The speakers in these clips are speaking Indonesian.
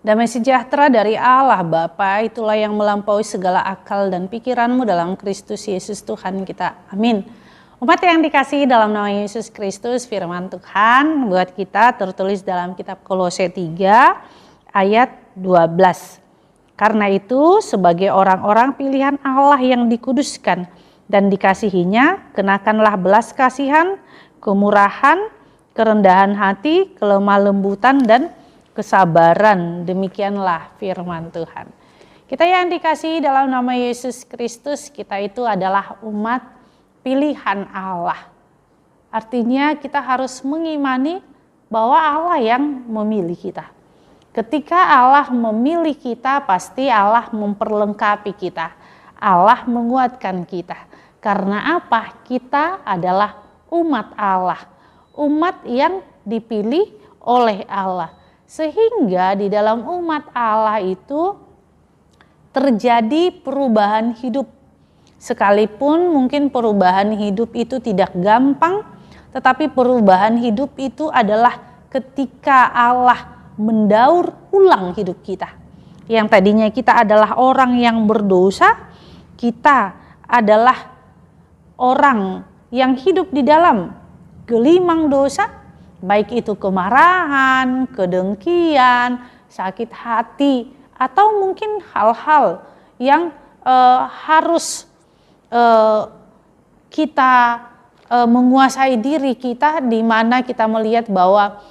Damai sejahtera dari Allah Bapa, itulah yang melampaui segala akal dan pikiranmu dalam Kristus Yesus Tuhan kita. Amin. Umat yang dikasihi dalam nama Yesus Kristus, firman Tuhan buat kita tertulis dalam kitab Kolose 3 ayat 12. Karena itu sebagai orang-orang pilihan Allah yang dikuduskan dan dikasihinya, kenakanlah belas kasihan, kemurahan, kerendahan hati, kelemah lembutan dan kesabaran. Demikianlah firman Tuhan. Kita yang dikasihi dalam nama Yesus Kristus, kita itu adalah umat pilihan Allah. Artinya kita harus mengimani bahwa Allah yang memilih kita. Ketika Allah memilih kita, pasti Allah memperlengkapi kita. Allah menguatkan kita. Karena apa? Kita adalah umat Allah. Umat yang dipilih oleh Allah. Sehingga di dalam umat Allah itu terjadi perubahan hidup. Sekalipun mungkin perubahan hidup itu tidak gampang, tetapi perubahan hidup itu adalah ketika Allah mendaur ulang hidup kita. Yang tadinya kita adalah orang yang berdosa, kita adalah orang yang hidup di dalam gelimang dosa, baik itu kemarahan, kedengkian, sakit hati, atau mungkin hal-hal yang harus kita menguasai diri kita, di mana kita melihat bahwa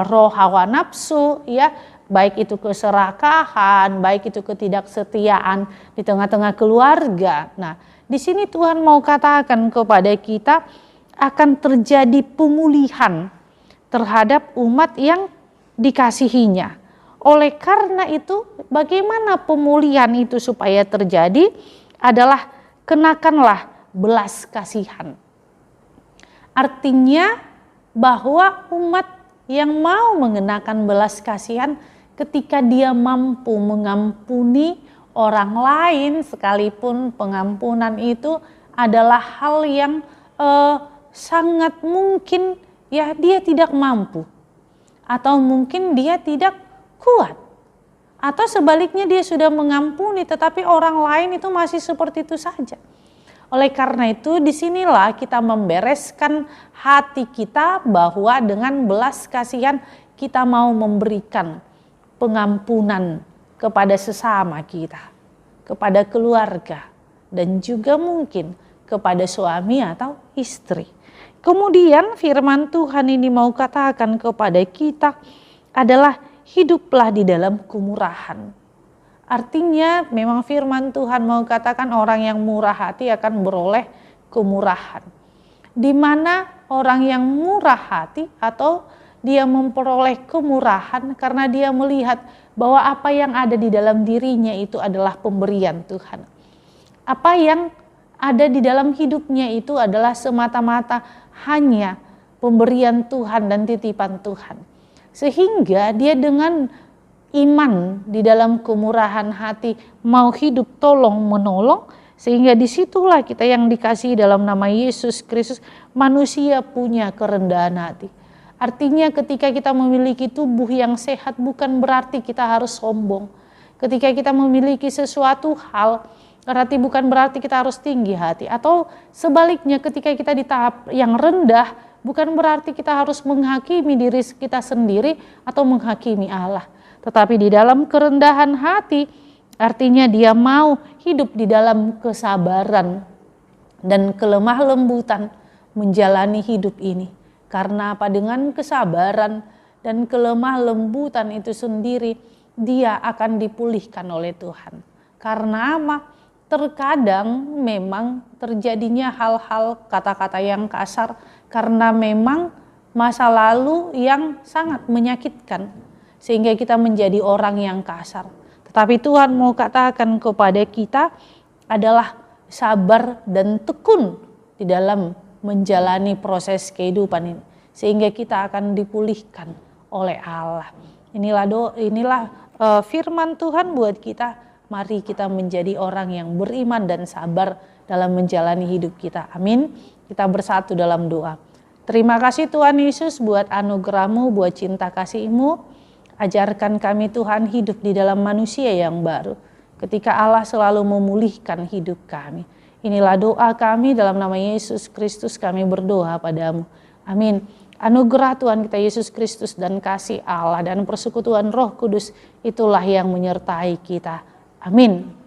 roh hawa nafsu, ya, baik itu keserakahan, baik itu ketidaksetiaan di tengah-tengah keluarga. Nah, di sini Tuhan mau katakan kepada kita akan terjadi pemulihan terhadap umat yang dikasihinya. Oleh karena itu, bagaimana pemulihan itu supaya terjadi adalah kenakanlah belas kasihan. Artinya bahwa umat yang mau mengenakan belas kasihan ketika dia mampu mengampuni orang lain, sekalipun pengampunan itu adalah hal yang sangat mungkin ya dia tidak mampu, atau mungkin dia tidak kuat, atau sebaliknya dia sudah mengampuni tetapi orang lain itu masih seperti itu saja. Oleh karena itu disinilah kita membereskan hati kita bahwa dengan belas kasihan kita mau memberikan pengampunan kepada sesama kita, kepada keluarga, dan juga mungkin kepada suami atau istri. Kemudian firman Tuhan ini mau katakan kepada kita adalah hiduplah di dalam kemurahan. Artinya memang firman Tuhan mau katakan orang yang murah hati akan beroleh kemurahan. Di mana orang yang murah hati atau dia memperoleh kemurahan karena dia melihat bahwa apa yang ada di dalam dirinya itu adalah pemberian Tuhan. Apa yang ada di dalam hidupnya itu adalah semata-mata hanya pemberian Tuhan dan titipan Tuhan. Sehingga dia dengan iman di dalam kemurahan hati mau hidup tolong menolong, sehingga disitulah kita yang dikasihi dalam nama Yesus Kristus, manusia punya kerendahan hati. Artinya ketika kita memiliki tubuh yang sehat bukan berarti kita harus sombong. Ketika kita memiliki sesuatu hal, bukan berarti kita harus tinggi hati, atau sebaliknya ketika kita di tahap yang rendah bukan berarti kita harus menghakimi diri kita sendiri atau menghakimi Allah. Tetapi di dalam kerendahan hati artinya dia mau hidup di dalam kesabaran dan kelemah lembutan menjalani hidup ini. Karena apa? Dengan kesabaran dan kelemah lembutan itu sendiri dia akan dipulihkan oleh Tuhan. Karena apa? Terkadang memang terjadinya hal-hal kata-kata yang kasar karena memang masa lalu yang sangat menyakitkan sehingga kita menjadi orang yang kasar. Tetapi Tuhan mau katakan kepada kita adalah sabar dan tekun di dalam menjalani proses kehidupan ini sehingga kita akan dipulihkan oleh Allah. Inilah firman Tuhan buat kita. Mari kita menjadi orang yang beriman dan sabar dalam menjalani hidup kita. Amin. Kita bersatu dalam doa. Terima kasih Tuhan Yesus buat anugerah-Mu, buat cinta kasih-Mu. Ajarkan kami Tuhan hidup di dalam manusia yang baru, ketika Allah selalu memulihkan hidup kami. Inilah doa kami dalam nama Yesus Kristus kami berdoa padamu. Amin. Anugerah Tuhan kita Yesus Kristus dan kasih Allah dan persekutuan Roh Kudus itulah yang menyertai kita. Amin.